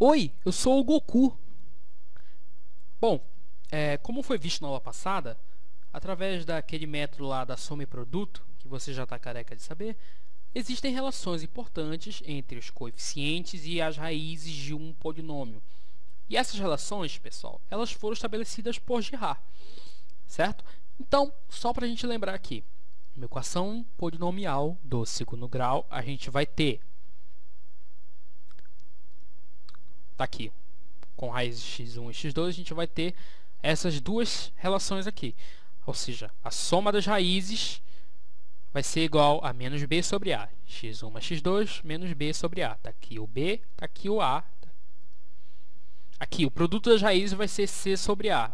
Oi, eu sou o Goku. Bom, como foi visto na aula passada, através daquele método lá da soma e produto, que você já está careca de saber, existem relações importantes entre os coeficientes e as raízes de um polinômio. E essas relações, pessoal, elas foram estabelecidas por Girard, certo? Então, só para a gente lembrar aqui, uma equação polinomial do segundo grau, a gente vai ter, tá aqui, com raiz de x1 e x2, a gente vai ter essas duas relações aqui. Ou seja, a soma das raízes vai ser igual a menos b sobre a. x1 mais x2 menos b sobre a. Está aqui o b, está aqui o a. Aqui, o produto das raízes vai ser c sobre a.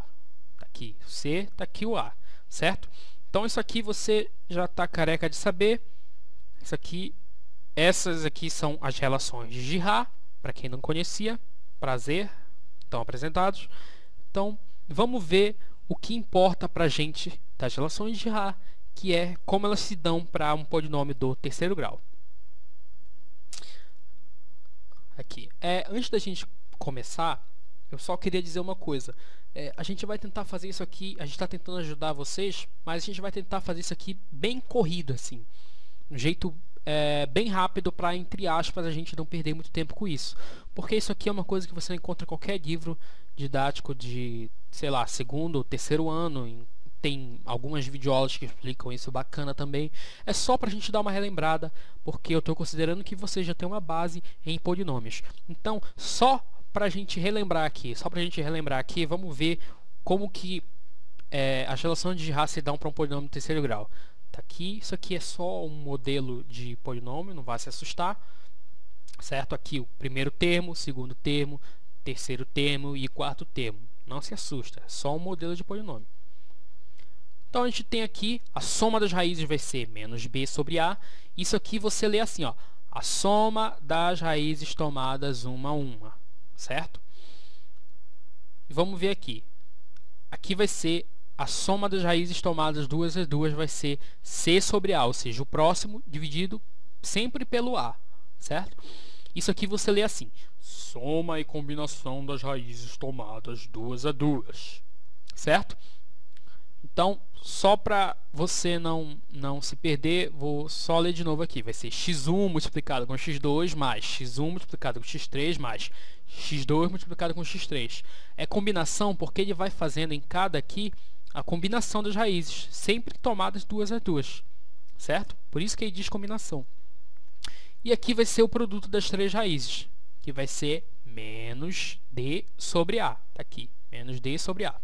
Está aqui o c, está aqui o a. Certo? Então, isso aqui você já está careca de saber. Essas aqui são as relações de Girard. Para quem não conhecia, prazer, estão apresentados. Então, vamos ver o que importa para a gente das relações de Girard, que é como elas se dão para um polinômio do terceiro grau. Aqui. Antes da gente começar, eu só queria dizer uma coisa. A gente vai tentar fazer isso aqui, a gente está tentando ajudar vocês, mas a gente vai tentar fazer isso aqui bem corrido, assim. Um jeito bem rápido para, entre aspas, a gente não perder muito tempo com isso. Porque isso aqui é uma coisa que você encontra em qualquer livro didático de, sei lá, segundo ou terceiro ano. Tem algumas videoaulas que explicam isso bacana também. É só para a gente dar uma relembrada, porque eu estou considerando que você já tem uma base em polinômios. Então, só para a gente relembrar aqui, vamos ver como que as relações de Girard se dão para um polinômio de terceiro grau. Tá aqui, isso aqui é só um modelo de polinômio, não vai se assustar. Certo? Aqui o primeiro termo, segundo termo, terceiro termo e quarto termo. Não se assusta, é só um modelo de polinômio. Então, a gente tem aqui, a soma das raízes vai ser menos b sobre a. Isso aqui você lê assim, ó, a soma das raízes tomadas uma a uma. Certo? E vamos ver aqui. Aqui vai ser a soma das raízes tomadas duas a duas vai ser c sobre a, ou seja, o próximo dividido sempre pelo a. Certo? Isso aqui você lê assim, soma e combinação das raízes tomadas duas a duas. Certo? Então, só para você não se perder, vou só ler de novo aqui. Vai ser x1 multiplicado com x2 mais x1 multiplicado com x3 mais x2 multiplicado com x3. É combinação porque ele vai fazendo em cada aqui a combinação das raízes, sempre tomadas duas a duas. Certo? Por isso que ele diz combinação. E aqui vai ser o produto das três raízes, que vai ser menos d sobre a. Está aqui, menos d sobre a.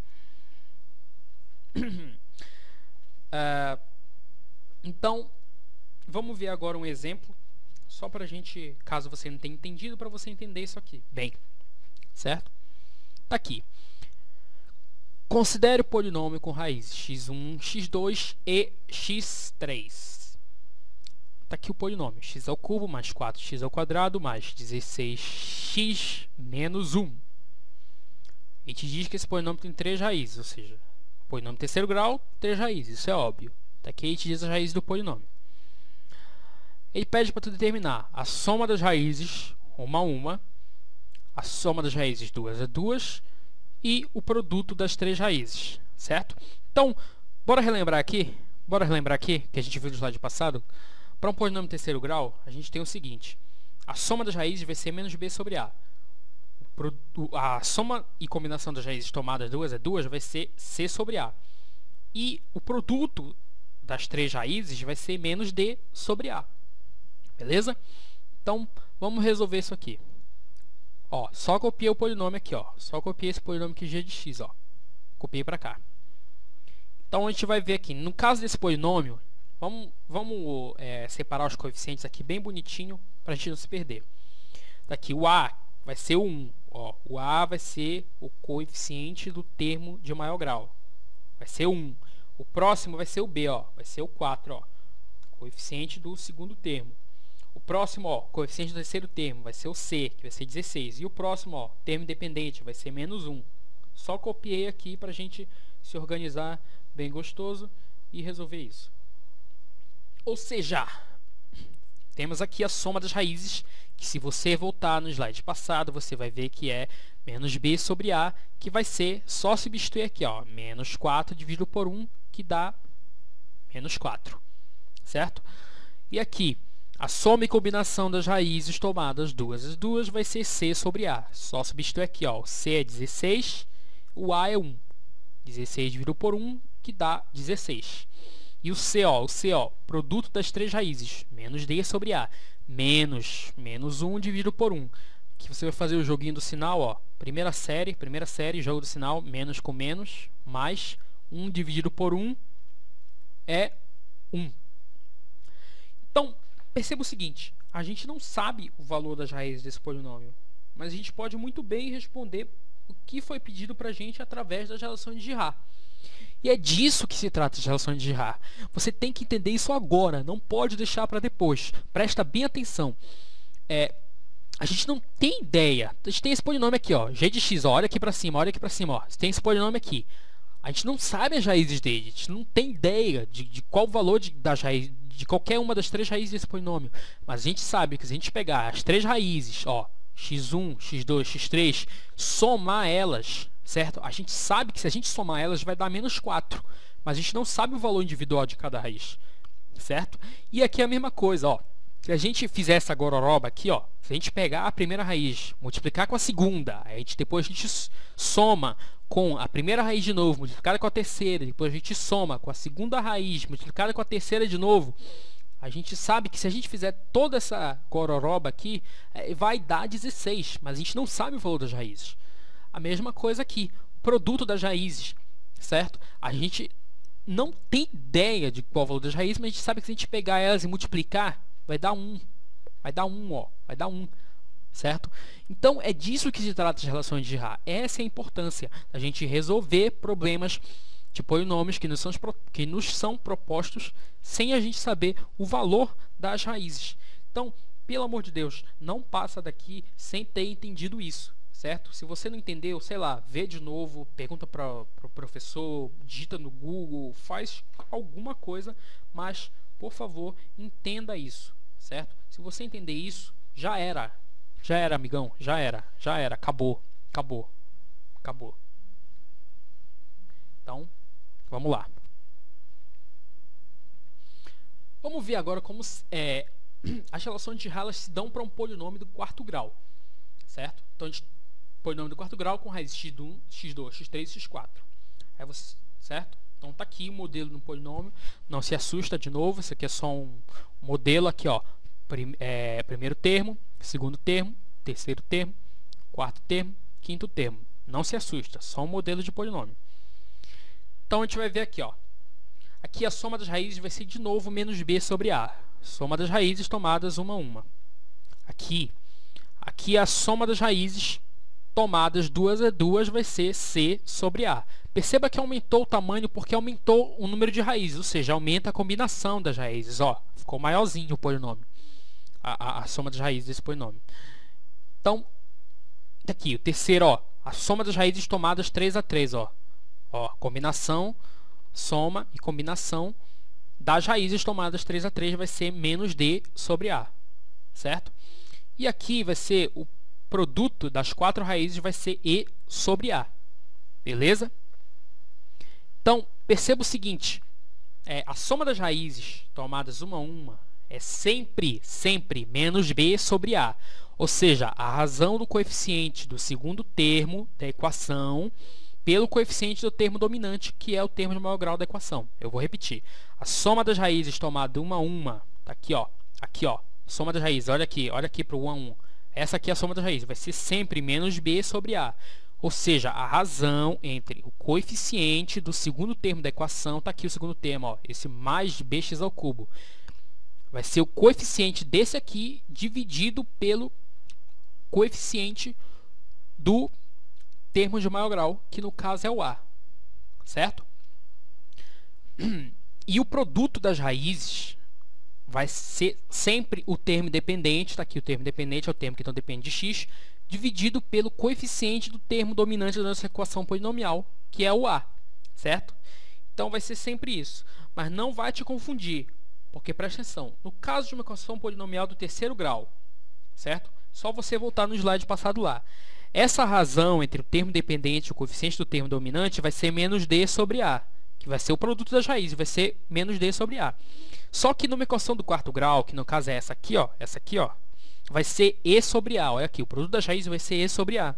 Então, vamos ver agora um exemplo, só para a gente, caso você não tenha entendido, para você entender isso aqui. Bem, certo? Está aqui. Considere o polinômio com raízes x1, x2 e x3. Está aqui o polinômio, x ao cubo mais 4x ao quadrado mais 16x menos 1. A gente diz que esse polinômio tem três raízes, ou seja, polinômio terceiro grau, três raízes, isso é óbvio. Aqui a gente diz as raízes do polinômio. Ele pede para tu determinar a soma das raízes, uma a uma, a soma das raízes duas a duas e o produto das três raízes, certo? Então, bora relembrar aqui, que a gente viu no slide passado. Para um polinômio terceiro grau, a gente tem o seguinte, a soma das raízes vai ser menos b sobre a. A soma e combinação das raízes tomadas duas a duas vai ser c sobre a. E o produto das três raízes vai ser menos d sobre a. Beleza? Então, vamos resolver isso aqui. Ó, só copiei o polinômio aqui, ó. Só copiei esse polinômio aqui g de x, ó. Copiei para cá. Então, a gente vai ver aqui, no caso desse polinômio, vamos separar os coeficientes aqui bem bonitinho para a gente não se perder. Daqui, o a vai ser o 1. Ó, o a vai ser o coeficiente do termo de maior grau. Vai ser 1. O próximo vai ser o b, ó, vai ser o 4, ó, coeficiente do segundo termo. O próximo, ó, coeficiente do terceiro termo, vai ser o c, que vai ser 16. E o próximo, ó, termo independente, vai ser menos 1. Só copiei aqui para a gente se organizar bem gostoso e resolver isso. Ou seja, temos aqui a soma das raízes, que se você voltar no slide passado, você vai ver que é menos b sobre a, que vai ser só substituir aqui, ó, menos 4 dividido por 1, que dá menos 4, certo? E aqui, a soma e combinação das raízes tomadas duas vezes duas vai ser c sobre a. Só substituir aqui, ó, o c é 16, o a é 1. 16 dividido por 1, que dá 16. E o c, produto das três raízes, menos d sobre a, menos 1 dividido por 1. Aqui você vai fazer o joguinho do sinal, ó, primeira série, jogo do sinal, menos com menos, mais 1 dividido por 1 é 1. Então, perceba o seguinte, a gente não sabe o valor das raízes desse polinômio, mas a gente pode muito bem responder o que foi pedido para a gente através das relações de Girard. E é disso que se trata as relações de Girard. Você tem que entender isso agora, não pode deixar para depois. Presta bem atenção. A gente não tem ideia. A gente tem esse polinômio aqui, ó, g de x, ó, olha aqui para cima, ó. Você tem esse polinômio aqui. A gente não sabe as raízes dele, a gente não tem ideia de qual o valor das raízes, de qualquer uma das três raízes desse polinômio. Mas a gente sabe que se a gente pegar as três raízes, ó, x1, x2, x3, somar elas, certo? A gente sabe que se a gente somar elas vai dar menos 4, mas a gente não sabe o valor individual de cada raiz, certo? E aqui é a mesma coisa, ó. Se a gente fizer essa gororoba aqui, ó, se a gente pegar a primeira raiz, multiplicar com a segunda, depois a gente soma com a primeira raiz de novo, multiplicada com a terceira, depois a gente soma com a segunda raiz, multiplicada com a terceira de novo, a gente sabe que se a gente fizer toda essa gororoba aqui, vai dar 16, mas a gente não sabe o valor das raízes. A mesma coisa aqui, o produto das raízes, certo? A gente não tem ideia de qual é o valor das raízes, mas a gente sabe que se a gente pegar elas e multiplicar, vai dar 1. Vai dar 1, ó. Vai dar 1. Certo? Então, é disso que se trata as relações de Girard. Essa é a importância da gente resolver problemas de polinômios que nos são propostos sem a gente saber o valor das raízes. Então, pelo amor de Deus, não passa daqui sem ter entendido isso. Certo? Se você não entendeu, sei lá, vê de novo, pergunta para o professor, digita no Google, faz alguma coisa, mas, por favor, entenda isso. Certo? Se você entender isso, já era. Já era, amigão. Já era. Acabou. Então, vamos lá. Vamos ver agora como as relações de Girard se dão para um polinômio do quarto grau. Certo? Então, polinômio do quarto grau com raiz x1, x2, x3 e x4. Certo? Então, está aqui o modelo do polinômio. Não se assusta de novo. Isso aqui é só um modelo aqui, ó. Primeiro termo, segundo termo, terceiro termo, quarto termo, quinto termo. Não se assusta, só um modelo de polinômio. Então a gente vai ver aqui, ó. Aqui a soma das raízes vai ser de novo menos b sobre a. Soma das raízes tomadas uma a uma. Aqui a soma das raízes tomadas duas a duas vai ser c sobre a. Perceba que aumentou o tamanho porque aumentou o número de raízes, ou seja, aumenta a combinação das raízes. Ó, ficou maiorzinho o polinômio. A soma das raízes desse polinômio. Então, aqui, o terceiro, ó, a soma das raízes tomadas 3 a 3, ó. Ó, combinação, soma e combinação das raízes tomadas 3 a 3 vai ser menos d sobre a, certo? E aqui vai ser o produto das quatro raízes vai ser e sobre a, beleza? Então, perceba o seguinte, a soma das raízes tomadas uma a uma é sempre menos b sobre a. Ou seja, a razão do coeficiente do segundo termo da equação pelo coeficiente do termo dominante, que é o termo de maior grau da equação. Eu vou repetir. A soma das raízes tomada uma a uma, tá aqui, ó. Aqui, ó. Soma das raízes, olha aqui para o 1 a 1. Essa aqui é a soma das raízes, vai ser sempre menos b sobre a. Ou seja, a razão entre o coeficiente do segundo termo da equação, tá aqui o segundo termo, ó, esse mais bx ao cubo. Vai ser o coeficiente desse aqui dividido pelo coeficiente do termo de maior grau, que no caso é o a. Certo? E o produto das raízes vai ser sempre o termo independente, está aqui o termo independente, é o termo que não depende de x, dividido pelo coeficiente do termo dominante da nossa equação polinomial, que é o a. Certo? Então vai ser sempre isso. Mas não vai te confundir. Porque presta atenção, no caso de uma equação polinomial do terceiro grau, certo? Só você voltar no slide passado lá. Essa razão entre o termo dependente e o coeficiente do termo dominante vai ser menos d sobre a, que vai ser o produto das raízes, vai ser menos d sobre a. Só que numa equação do quarto grau, que no caso é essa aqui, ó, vai ser e sobre a. Olha aqui, o produto das raízes vai ser e sobre a,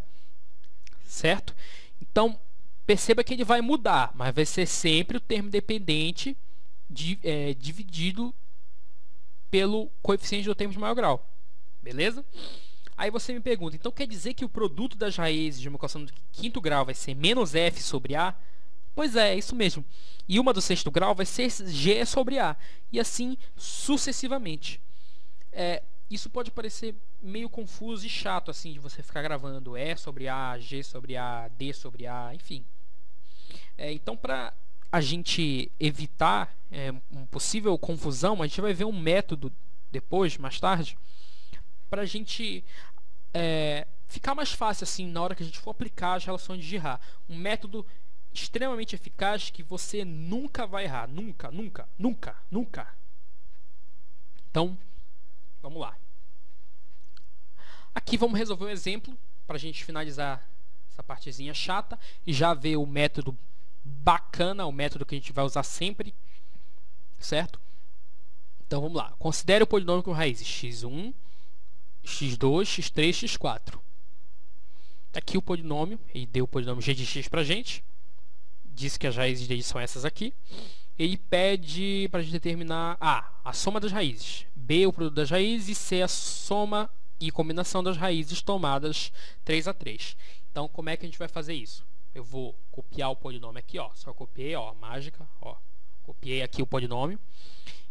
certo? Então, perceba que ele vai mudar, mas vai ser sempre o termo dependente dividido pelo coeficiente do termo de maior grau. Beleza? Aí você me pergunta, então quer dizer que o produto das raízes de uma equação do quinto grau vai ser menos f sobre a? Pois é isso mesmo. E uma do sexto grau vai ser g sobre a. E assim sucessivamente. Isso pode parecer meio confuso e chato assim de você ficar gravando e sobre a, g sobre a, d sobre a, enfim. Então, para a gente evitar uma possível confusão, a gente vai ver um método depois, mais tarde, para a gente ficar mais fácil assim na hora que a gente for aplicar as relações de Girard. Um método extremamente eficaz que você nunca vai errar. Nunca, nunca, nunca, nunca. Então, vamos lá. Aqui vamos resolver um exemplo para a gente finalizar essa partezinha chata e já ver o método bacana, o método que a gente vai usar sempre, certo? Então vamos lá. Considere o polinômio com raízes x1, x2, x3, x4. Aqui o polinômio, ele deu o polinômio g de x para a gente, disse que as raízes dele são essas aqui. Ele pede para a gente determinar a soma das raízes, b o produto das raízes e c a soma e combinação das raízes tomadas 3 a 3. Então como é que a gente vai fazer isso? Eu vou copiar o polinômio aqui, ó, só copiei, ó, mágica, ó, copiei aqui o polinômio.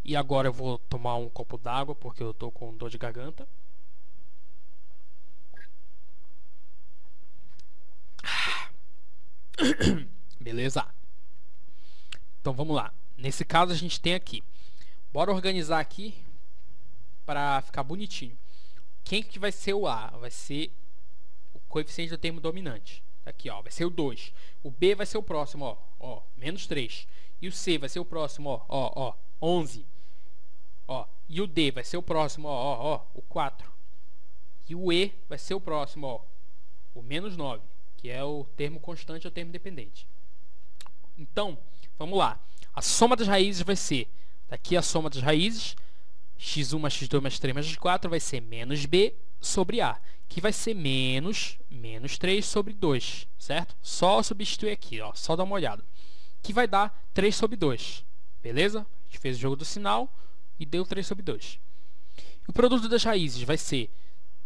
E agora eu vou tomar um copo d'água porque eu estou com dor de garganta. Beleza? Então vamos lá. Nesse caso a gente tem aqui. Bora organizar aqui para ficar bonitinho. Quem que vai ser o A? Vai ser o coeficiente do termo dominante. Aqui, ó, vai ser o 2. O B vai ser o próximo, ó, menos 3. E o C vai ser o próximo, ó, 11. Ó, e o D vai ser o próximo, ó, o 4. E o E vai ser o próximo, ó, o menos 9, que é o termo constante ou termo dependente. Então, vamos lá. A soma das raízes vai ser, daqui a soma das raízes, x1 mais x2 mais 3 mais x4 vai ser menos b sobre a, que vai ser menos 3 sobre 2, certo? Só substituir aqui, ó, só dar uma olhada. Que vai dar 3 sobre 2, beleza? A gente fez o jogo do sinal e deu 3 sobre 2. O produto das raízes vai ser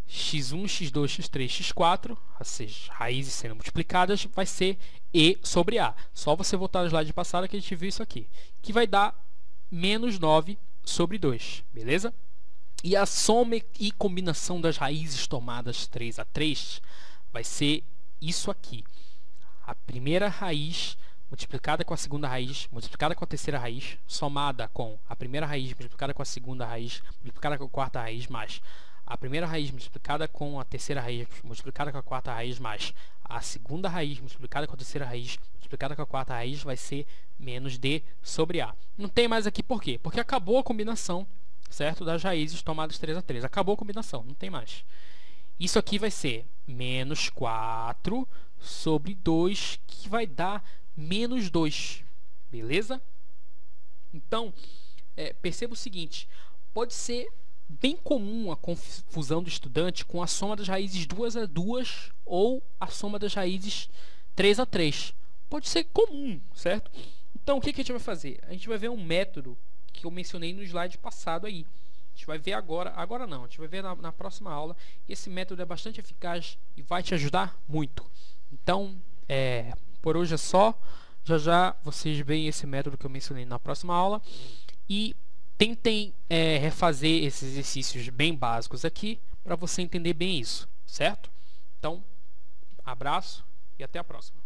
x1, x2, x3, x4, as raízes sendo multiplicadas, vai ser e sobre a. Só você voltar no slide passado que a gente viu isso aqui. Que vai dar menos 9 sobre 2, beleza? E a soma e combinação das raízes tomadas 3 a 3 vai ser isso aqui. A primeira raiz multiplicada com a segunda raiz, multiplicada com a terceira raiz, somada com a primeira raiz multiplicada com a segunda raiz, multiplicada com a quarta raiz, mais a primeira raiz multiplicada com a terceira raiz, multiplicada com a quarta raiz, mais a segunda raiz multiplicada com a terceira raiz, multiplicada com a quarta raiz, vai ser menos d sobre a. Não tem mais aqui por quê? Porque acabou a combinação, certo? Das raízes tomadas 3 a 3. Acabou a combinação, não tem mais. Isso aqui vai ser menos 4 sobre 2, que vai dar menos 2, beleza? Então, perceba o seguinte, pode ser bem comum a confusão do estudante com a soma das raízes 2 a 2 ou a soma das raízes 3 a 3. Pode ser comum, certo? Então, o que a gente vai fazer? A gente vai ver um método que eu mencionei no slide passado aí. A gente vai ver agora não, a gente vai ver na próxima aula. E esse método é bastante eficaz e vai te ajudar muito. Então, por hoje é só. Já vocês veem esse método que eu mencionei na próxima aula. E tentem refazer esses exercícios bem básicos aqui para você entender bem isso, certo? Então, abraço e até a próxima.